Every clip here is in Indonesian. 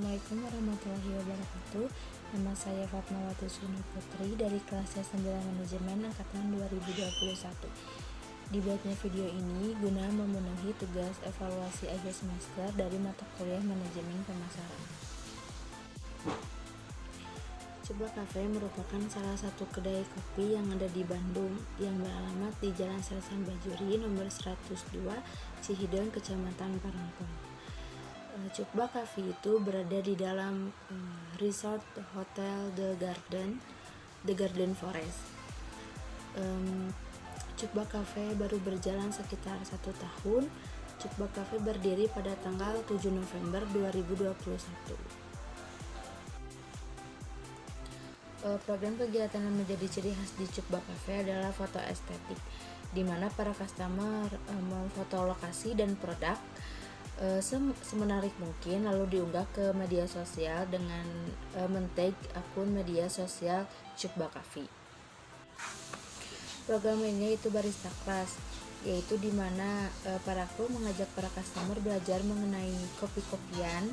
Assalamualaikum warahmatullahi wabarakatuh. Nama saya Fatmawati Suni Putri dari kelas C9 Manajemen Angkatan 2021. Dibuatnya video ini guna memenuhi tugas evaluasi akhir semester dari mata kuliah Manajemen Pemasaran. Cukba Cafe merupakan salah satu kedai kopi yang ada di Bandung yang beralamat di Jalan Sersan Bajuri nomor 102 Cihideng, Kecamatan Parangpong. Cukba Cafe itu berada di dalam resort hotel The Garden Forest. Cukba Cafe baru berjalan sekitar 1 tahun. Cukba Cafe berdiri pada tanggal 7 November 2021. Program kegiatan yang menjadi ciri khas di Cukba Cafe adalah foto estetik, di mana para customer memfoto lokasi dan produk semenarik mungkin, lalu diunggah ke media sosial dengan men-tag akun media sosial Cukba Cafe. Program ini itu barista class, yaitu di mana para kru mengajak para customer belajar mengenai kopi-kopian,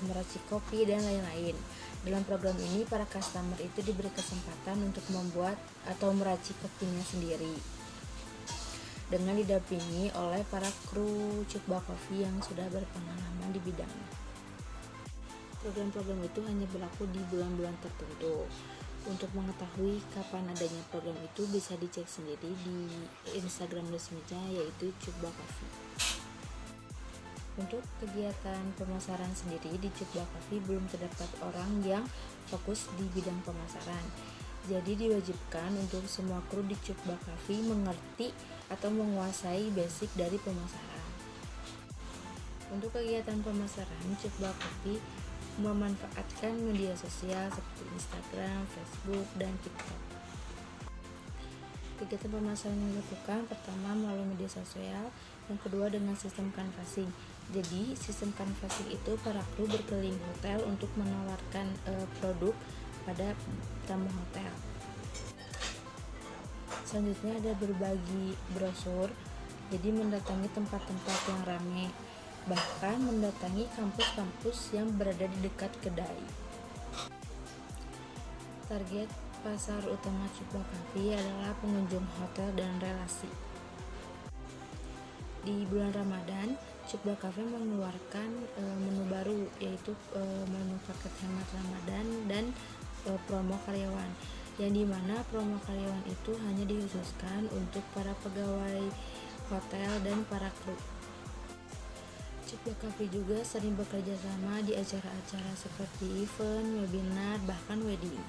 meracik kopi dan lain-lain. Dalam program ini para customer itu diberi kesempatan untuk membuat atau meracik kopinya sendiri dengan didampingi oleh para kru Cukba Coffee yang sudah berpengalaman di bidangnya. Program-program itu hanya berlaku di bulan-bulan tertentu. Untuk mengetahui kapan adanya program itu bisa dicek sendiri di Instagram resminya, yaitu Cukba Coffee. Untuk kegiatan pemasaran sendiri di Cukba Coffee belum terdapat orang yang fokus di bidang pemasaran. Jadi diwajibkan untuk semua kru di Cukba Coffee mengerti atau menguasai basic dari pemasaran. Untuk kegiatan pemasaran, Cukba Coffee memanfaatkan media sosial seperti Instagram, Facebook, dan TikTok. Kegiatan pemasaran yang dilakukan pertama melalui media sosial, yang kedua dengan sistem canvassing. Jadi sistem canvassing itu para kru berkeliling hotel untuk menawarkan produk pada tamu hotel. Selanjutnya ada berbagi brosur, jadi mendatangi tempat-tempat yang ramai, bahkan mendatangi kampus-kampus yang berada di dekat kedai. Target pasar utama Cukba Cafe adalah pengunjung hotel dan relasi. Di bulan Ramadan, Cukba Cafe mengeluarkan menu baru, yaitu menu paket hemat Ramadan dan promo karyawan, yang dimana promo karyawan itu hanya dikhususkan untuk para pegawai hotel dan para kru. Cukba Cafe juga sering bekerja sama di acara-acara seperti event, webinar, bahkan wedding.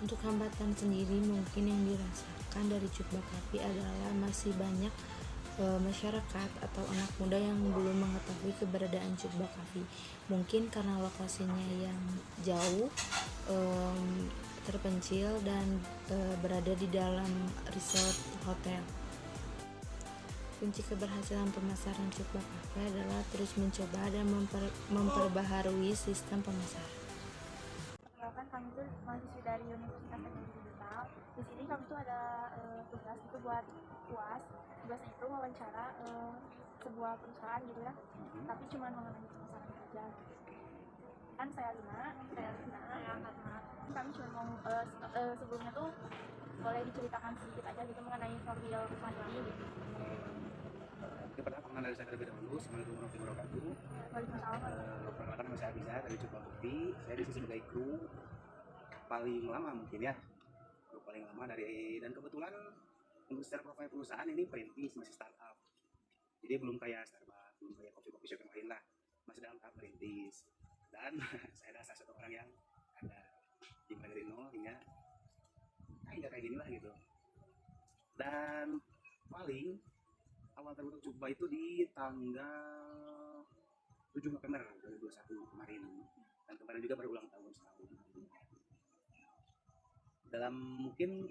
Untuk hambatan sendiri mungkin yang dirasakan dari Cukba Cafe adalah masih banyak masyarakat atau anak muda yang belum mengetahui keberadaan Cukba Cafe. Mungkin karena lokasinya yang jauh, terpencil, dan berada di dalam resort hotel. Kunci keberhasilan pemasaran Cukba Cafe adalah terus mencoba dan memperbaharui sistem pemasaran. Kan kami itu mahasiswa dari Universitas Teknologi Digital. Di sini kami itu ada tugas itu buat UAS. Tugasnya itu wawancara sebuah perusahaan gitu ya. Tapi cuma mengenai pemasaran aja. Kan saya Lina, karena kami cuma mau sebelumnya tuh boleh diceritakan sedikit aja gitu mengenai profil perusahaan ini gitu. Mungkin pertama pengenalan dari saya terlebih dahulu. Assalamualaikum warahmatullahi wabarakatuh. Waalaikumsalam. Perkenalkan, nama saya Abiza dari Cukba Coffee. Saya di sini sebagai kru paling lama mungkin ya, kru paling lama dan kebetulan untuk secara profil perusahaan ini perintis, masih startup. Jadi belum kayak Starbucks, belum kayak kopi shop yang lain lah, masih dalam tahap perintis. Dan saya adalah salah satu orang yang ada dimulai dari nol hingga kayak gini lah gitu. Dan paling awal terbentuk Cukba itu di tanggal 7 November 2021 kemarin, dan kemarin juga baru ulang tahun setahun. Dalam mungkin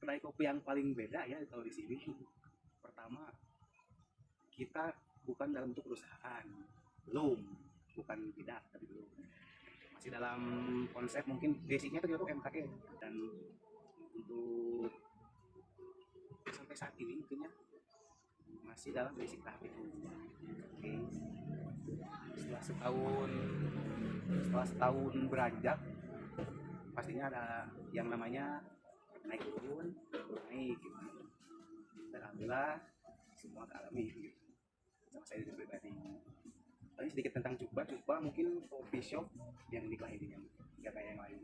kedai kopi yang paling beda ya kalau di sini, pertama kita bukan dalam bentuk perusahaan, bukan tidak, tapi belum masih dalam konsep mungkin basicnya itu UMKM, dan untuk sampai saat ini mungkinnya masih dalam basic tahap itu. Oke. setelah setahun beranjak pastinya ada yang namanya naik turun naik gitu. Dan alhamdulillah semua alami gitu sama saya pribadi. Tadi sedikit tentang Cukba mungkin coffee shop yang unik lah intinya, nggak kayak yang lain.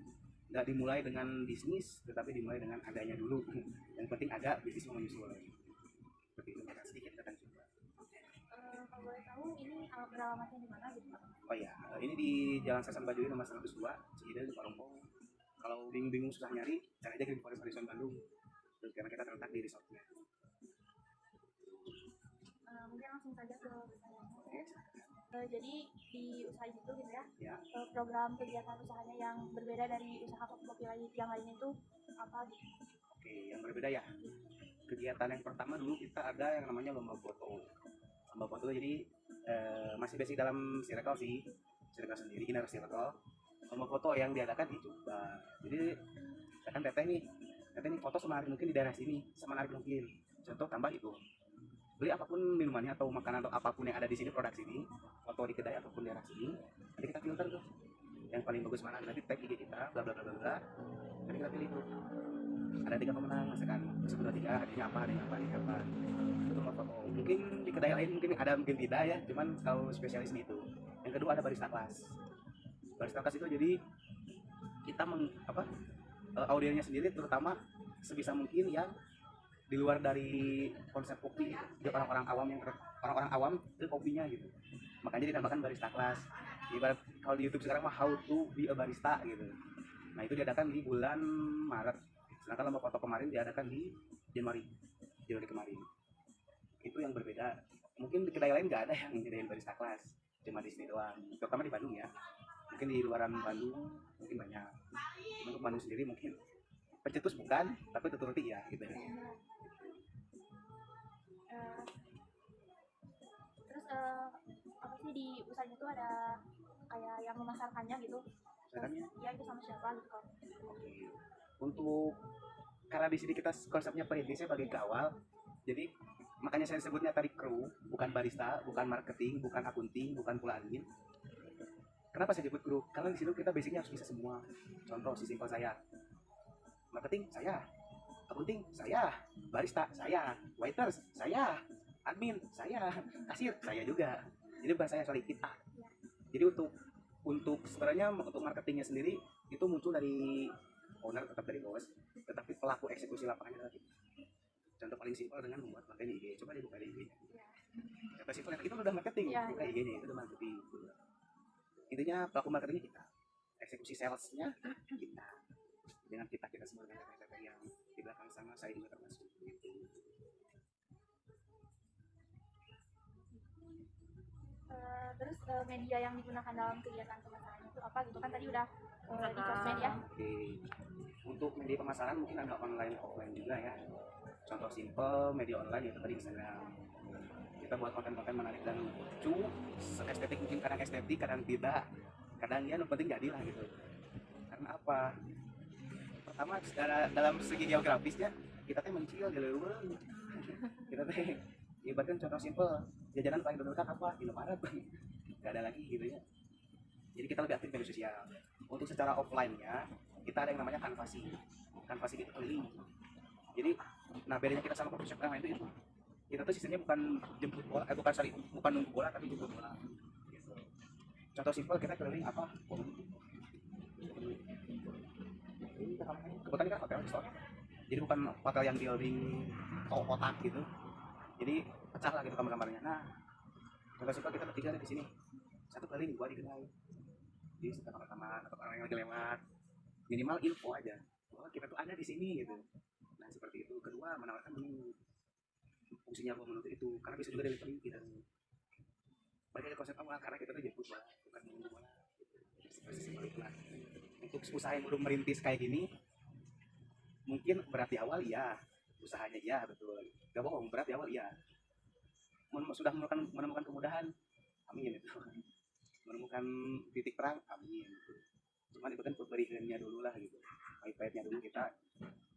Nggak dimulai dengan bisnis, tetapi dimulai dengan adanya dulu. Yang penting ada, bisnis mau menyusul. Seperti itu, makasih sedikit tentang Cukba. Kalau boleh tahu ini beralamatnya di mana gitu Pak? Oh iya, ini di Jalan Sasan Baduy nomor 102, Ciideu, Parongpong. Kalau bingung-bingung susah nyari, cari aja Green Forest Horizon Bandung. Karena kita terletak di resortnya. Mungkin langsung saja ke pertanyaannya. Jadi di usaha itu gitu ya, Ya. program kegiatan usahanya yang berbeda dari usaha kopi yang lainnya itu apa gitu? Oke, yang berbeda ya. Kegiatan yang pertama dulu kita ada yang namanya lomba foto. Lomba foto jadi masih basic dalam circle sih, circle sendiri, inner circle. Lomba foto yang diadakan di Cukba. Jadi kan teteh nih foto semenarik mungkin di daerah sini, semenarik mungkin. Contoh tambah itu, beli apapun minumannya atau makanan atau apapun yang ada di sini, produk sini, foto di kedai ataupun daerah sini. Nanti kita filter tuh yang paling bagus mana, nanti tag IG kita, bla bla bla bla bla. Nanti kita pilih tuh. Ada 3 pemenang, misalkan 1, 2, 3, adanya apa. Itu lomba foto. Mungkin di kedai lain mungkin ada, mungkin tidak ya. Cuman kalau spesialis di itu. Yang kedua ada barista kelas. Barista kelas itu jadi kita audiennya sendiri terutama sebisa mungkin yang di luar dari konsep kopi, jadi orang-orang awam ke kopinya gitu. Makanya dinamakan barista kelas. Ibarat kalau di YouTube sekarang mah how to be a barista gitu. Nah itu diadakan di bulan Maret. Sedangkan lomba foto kemarin diadakan di Januari kemarin. Itu yang berbeda. Mungkin di kedai lain nggak ada yang nyediain barista kelas, cuma di sini doang. Terutama di Bandung ya. Mungkin di luaran Bandung mungkin banyak. Untuk Bandung sendiri mungkin pencetus bukan, tapi tuturuti ya gitu. Terus apa sih di usahanya itu ada kayak yang memasarkannya gitu? Misalnya, ya itu sama siapa gitu kan? oke. Untuk karena di sini kita konsepnya perintis sebagai kawal, jadi makanya saya sebutnya tadi kru, bukan barista, bukan marketing, bukan akunting, bukan pula admin. Kenapa saya sebut kru? Karena di sini kita basicnya harus bisa semua. Contoh sesimpel saya, marketing saya, akunting saya, barista saya, waiters saya, admin saya, kasir saya juga. Jadi bukan saya, sorry, kita. Jadi untuk sebenarnya untuk marketingnya sendiri itu muncul dari owner, tetap dari bos, tetapi pelaku eksekusi lapangannya adalah kita. Contoh paling simpel dengan membuat konten IG. Coba dibuka di IG. Contoh simpel itu udah marketing, buka IG-nya itu udah marketing. Intinya pelaku marketingnya kita, eksekusi salesnya kita. Dengan kita semua dengan kata-kata yang di belakang sana saya juga termasuk gitu. Terus media yang digunakan dalam kegiatan pemasaran itu apa gitu kan tadi udah di sosmed ya. Oke. Untuk media pemasaran mungkin ada online offline juga ya. Contoh simple media online itu tadi Instagram. Kita buat konten-konten menarik dan lucu, estetik mungkin kadang estetik, kadang tidak, kadang ya yang penting jadilah gitu. Karena apa? Pertama dalam segi geografisnya kita teh mencil di luar. Kita teh ibaratkan contoh simple, jajanan paling terdekat apa? Indomaret. Gak ada lagi gitu ya. Jadi kita lebih aktif di media sosial. Untuk secara offline-nya kita ada yang namanya kanvasi itu keliling. Jadi nah bedanya kita sama coffee shop yang lain itu kita tuh sistemnya bukan jemput bola, bukan nunggu bola tapi jemput bola gitu. Contoh simpel kita keliling apa, kebetulan kan hotel resort, jadi bukan hotel yang building kotak gitu, jadi pecah lah gitu kamar-kamarnya. Nah contoh simpel kita bertiga di sini, satu keliling, dua di kedai, jadi setiap kamar atau orang yang lagi lewat minimal info aja bahwa kita tuh ada di sini gitu. Nah seperti itu. Kedua, menawarkan menu. Fungsinya apa menu itu? Karena bisa juga delivery kita. Balik ke konsep awal, karena kita tuh jemput bola, bukan menunggu bola. Seperti itulah. Untuk usaha yang belum merintis kayak gini, mungkin berat di awal ya, usahanya ya betul. Gak bohong, berat di awal ya. Sudah menemukan kemudahan, amin itu. Menemukan titik terang, amin. Cuman itu kan pemberiannya dulu lah gitu, pahit-pahitnya dulu kita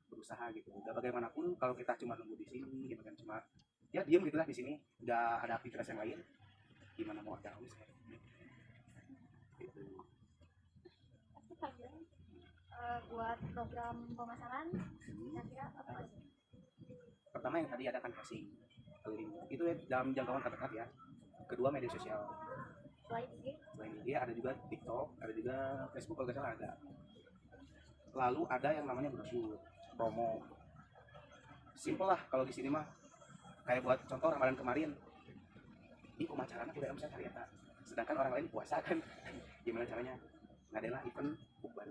berusaha gitu. Udah bagaimanapun kalau kita cuma nunggu di sini gitu kan, cuma ya diem gitulah di sini, udah ada aktivitas yang lain, gimana mau ada gitu. Selanjutnya buat program pemasaran kira-kira apa aja? Pertama yang tadi ada canvassing itu ya, dalam jangkauan terdekat ya. Kedua media sosial, Selain IG, selain IG ada juga TikTok, ada juga Facebook kalau nggak salah ada. Lalu ada yang namanya brosur promo, simple lah kalau di sini mah. Kayak buat contoh Ramadan kemarin, ini pemacaranya tidak bisa ternyata, sedangkan orang lain puasa kan. Gimana caranya? Ngadain event bukber,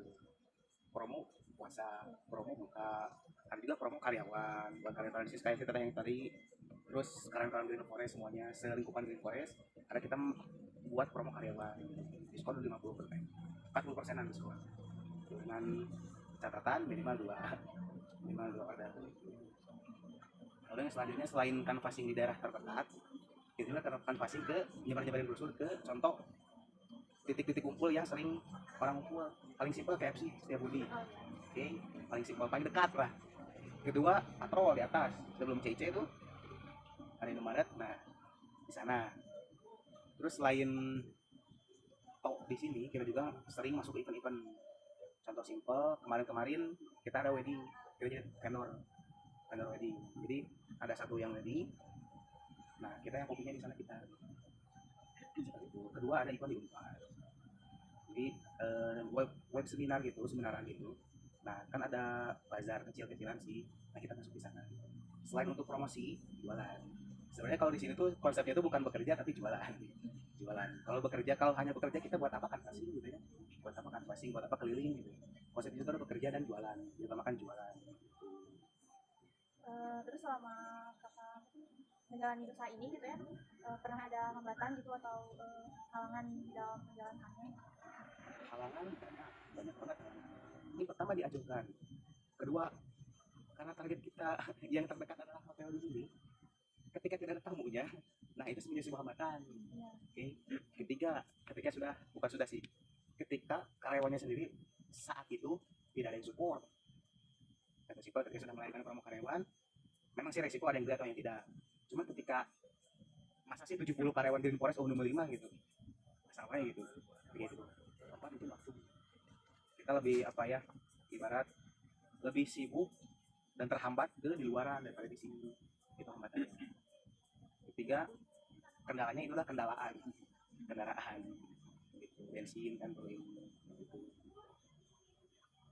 promo puasa, promo buka, ada juga promo karyawan buat karyawan kayak kita yang tadi. Terus karyawan Green Forest semuanya selingkupan Green Forest ada kita buat promo karyawan, diskon 50%, 40%an diskon dengan catatan minimal 2 order. Lalu yang selanjutnya selain canvassing di daerah terdekat, kita juga canvassing ke nyebar-nyebarin brosur ke contoh titik-titik kumpul yang sering orang kumpul. Paling simpel KFC Setiabudi, oke, paling simpel paling dekat lah. Kedua patrol di atas sebelum CIC itu ada Indomaret, nah di sana. Terus selain di sini kita juga sering masuk ke event-event. Contoh simpel kemarin kita ada wedding, kita jadi vendor wedding. Jadi ada satu yang wedding, nah kita yang kopinya di sana kita. Itu. Kedua ada event di Unpad, jadi web seminar gitu, seminaran gitu. Nah kan ada bazar kecil-kecilan sih, nah kita masuk di sana. Selain untuk promosi, jualan. Sebenarnya kalau di sini tuh konsepnya itu bukan bekerja tapi jualan. Kalau hanya bekerja kita buat apa kan passing gitu ya, buat apa kan passing, buat apa keliling gitu. Konsep itu kan bekerja dan jualan, diutamakan jualan. terus selama kakak menjalani usaha ini gitu ya, pernah ada hambatan gitu atau halangan dalam menjalankannya? Halangan banyak banget. Ini pertama diajukan, kedua karena target kita yang terdekat adalah hotel di sini. Ketika tidak ada tamunya, nah itu sebenarnya sebuah hambatan. Ya. Oke. Ketika ketika karyawannya sendiri saat itu tidak ada yang support. Kata Sipol ketika sudah melahirkan promo karyawan, memang sih resiko ada yang berat atau yang tidak. Cuma ketika masa sih 70 karyawan Green Forest nomor 5 gitu, masalahnya gitu, begitu. Apa itu waktu? Kita lebih apa ya? Ibarat lebih sibuk dan terhambat di luaran daripada di sini. Itu hambatannya. Ketiga, kendalanya itulah kendaraan, gitu. Bensin kan perlu gitu.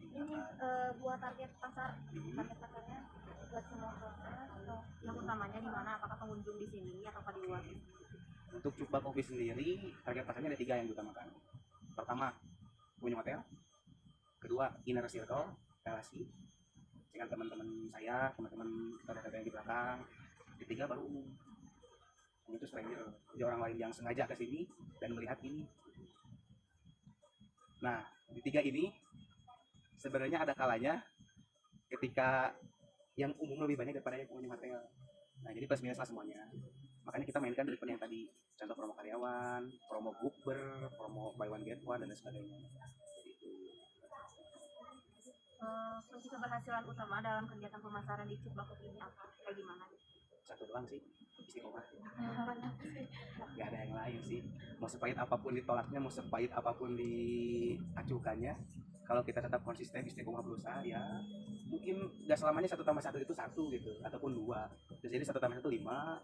Ini buat target pasarnya buat semua orang atau Yang utamanya di mana? Apakah pengunjung di sini atau di luar? Untuk Cukba Coffee sendiri, target pasarnya ada 3 yang diutamakan. Pertama, punya hotel. Kedua, inner circle, relasi dengan teman-teman saya, teman-teman saudara yang di belakang. Ketiga, baru umum. Ini itu stranger, jadi orang lain yang sengaja ke sini dan melihat ini. Nah, di 3 ini sebenarnya ada kalanya ketika yang umum lebih banyak daripada yang punya hotel. Nah, jadi plus minus lah semuanya. Makanya kita mainkan event yang tadi, contoh promo karyawan, promo bukber, promo buy one get one dan lain sebagainya. Kunci keberhasilan utama dalam kegiatan pemasaran di Cukba Coffee ini apa? Kayak gimana? Satu doang sih, istiqomah. Gak ada yang lain sih. Mau sepahit apapun ditolaknya, mau sepahit apapun diacukannya, kalau kita tetap konsisten istiqomah berusaha, ya mungkin gak selamanya 1+1 itu 1 gitu, ataupun 2. Bisa jadi 1+1 5,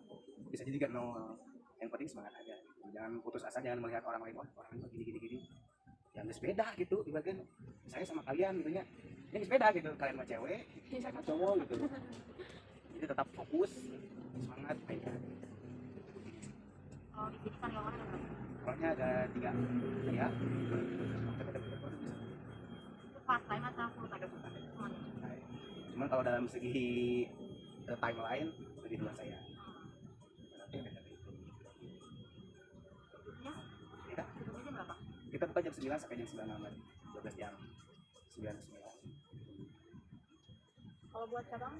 bisa jadi juga 0. Yang penting semangat aja gitu. Jangan putus asa, jangan melihat orang lain, wah orang lain gini. Yang beda gitu, ibaratnya saya sama kalian gitu ya. Yang beda gitu, kalian sama cewek, saya sama cowok gitu. Jadi tetap fokus, semangat aja. Kalau di sini karyawan ada berapa? Orangnya ada 3 saya. Itu part time atau full time? Semuanya. Cuman kalau dalam segi timeline lebih duluan saya. Ya, Kita tutupnya jam berapa? kita buka jam 9 sampai jam 9 malam, 12 jam. 9 ke 9. kalau buat cabang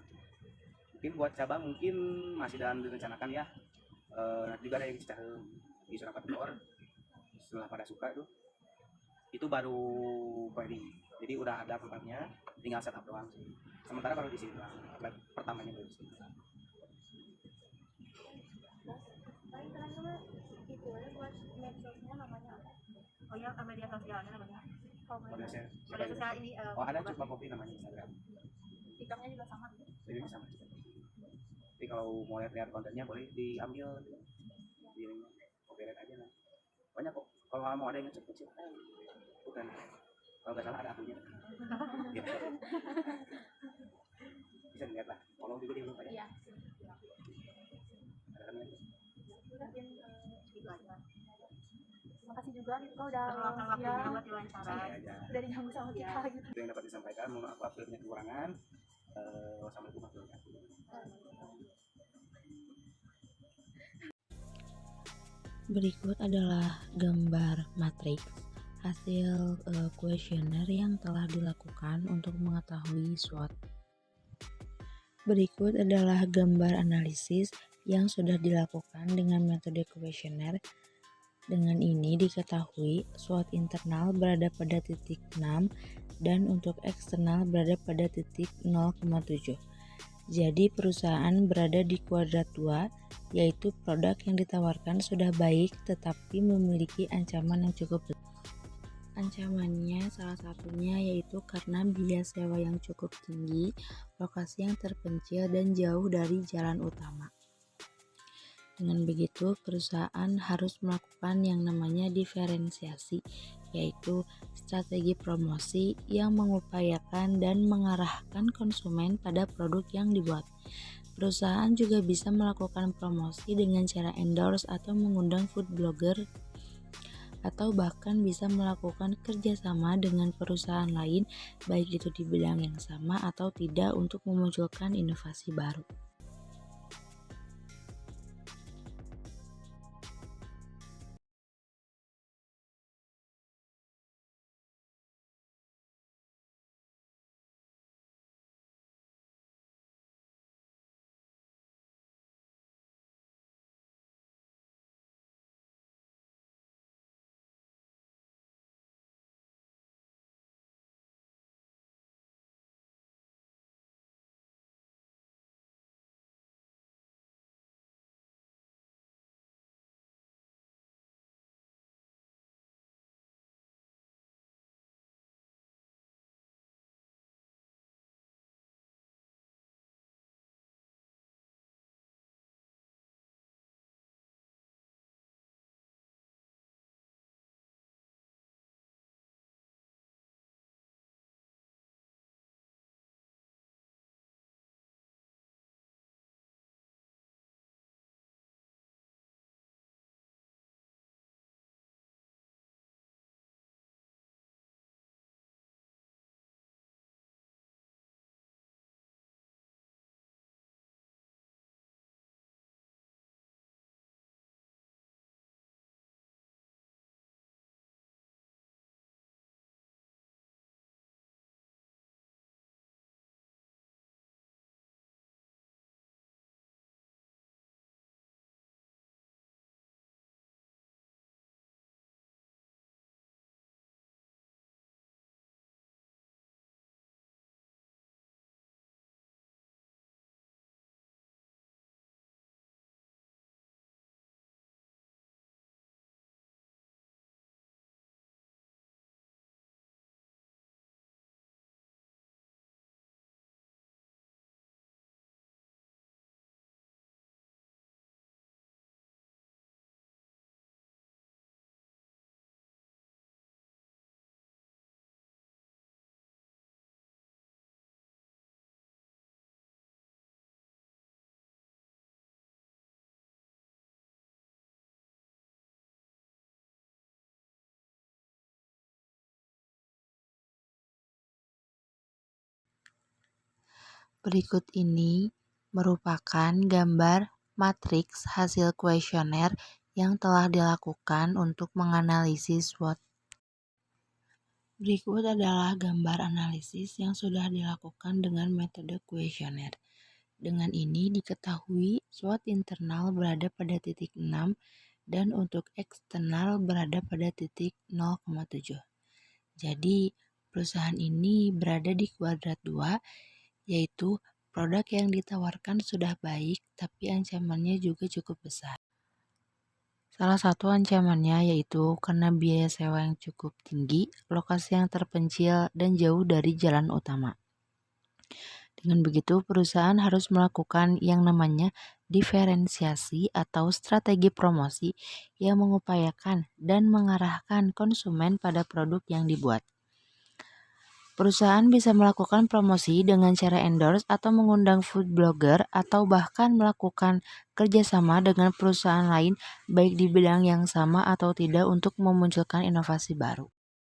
Mungkin buat cabang mungkin masih dalam direncanakan ya. Nanti juga ada yang di Cicahem, di Surapat Bogor. Setelah pada suka itu baru ready. Jadi udah ada tempatnya, tinggal setup doang sih. Sementara kalau di sini doang, pertamanya baru di sini. paling terakhir itu aja buat medsosnya namanya apa? Oh ya, media sosialnya namanya. Media Media sosial ini. Oh, ada Cukma Coffee namanya Instagram. tiktoknya juga sama. Jadi sama. Jadi kalau mau lihat kontennya boleh diambil di copyright aja lah. Banyak kok. Kalau mau ada yang ngecek kecil, bukan. Kalau nggak salah ada akunnya. Ya, bisa dilihat lah. Follow juga di lupa ya. Iya. Ada kan ya? Gitu aja. Terima kasih juga nih kau udah Meluangkan waktunya buat diwawancara. udah diganggu sama kita gitu. Itu yang dapat disampaikan. Mohon maaf apabila kekurangan. Wassalamualaikum warahmatullahi wabarakatuh. Berikut adalah gambar matriks hasil kuesioner yang telah dilakukan untuk mengetahui SWOT. Berikut adalah gambar analisis yang sudah dilakukan dengan metode kuesioner. Dengan ini diketahui SWOT internal berada pada titik 6 dan untuk eksternal berada pada titik 0,7. Jadi perusahaan berada di kuadrat 2, yaitu produk yang ditawarkan sudah baik tetapi memiliki ancaman yang cukup besar. Ancamannya salah satunya yaitu karena biaya sewa yang cukup tinggi, lokasi yang terpencil dan jauh dari jalan utama. Dengan begitu, perusahaan harus melakukan yang namanya diferensiasi, yaitu strategi promosi yang mengupayakan dan mengarahkan konsumen pada produk yang dibuat. Perusahaan juga bisa melakukan promosi dengan cara endorse atau mengundang food blogger, atau bahkan bisa melakukan kerjasama dengan perusahaan lain, baik itu di bidang yang sama atau tidak, untuk memunculkan inovasi baru. Berikut ini merupakan gambar matriks hasil kuesioner yang telah dilakukan untuk menganalisis SWOT. Berikut adalah gambar analisis yang sudah dilakukan dengan metode kuesioner. Dengan ini diketahui SWOT internal berada pada titik 6 dan untuk eksternal berada pada titik 0,7. Jadi perusahaan ini berada di kuadrat 2, yaitu produk yang ditawarkan sudah baik tapi ancamannya juga cukup besar. Salah satu ancamannya yaitu karena biaya sewa yang cukup tinggi, lokasi yang terpencil, dan jauh dari jalan utama. Dengan begitu, perusahaan harus melakukan yang namanya diferensiasi atau strategi promosi yang mengupayakan dan mengarahkan konsumen pada produk yang dibuat. Perusahaan bisa melakukan promosi dengan cara endorse atau mengundang food blogger atau bahkan melakukan kerjasama dengan perusahaan lain baik di bidang yang sama atau tidak untuk memunculkan inovasi baru.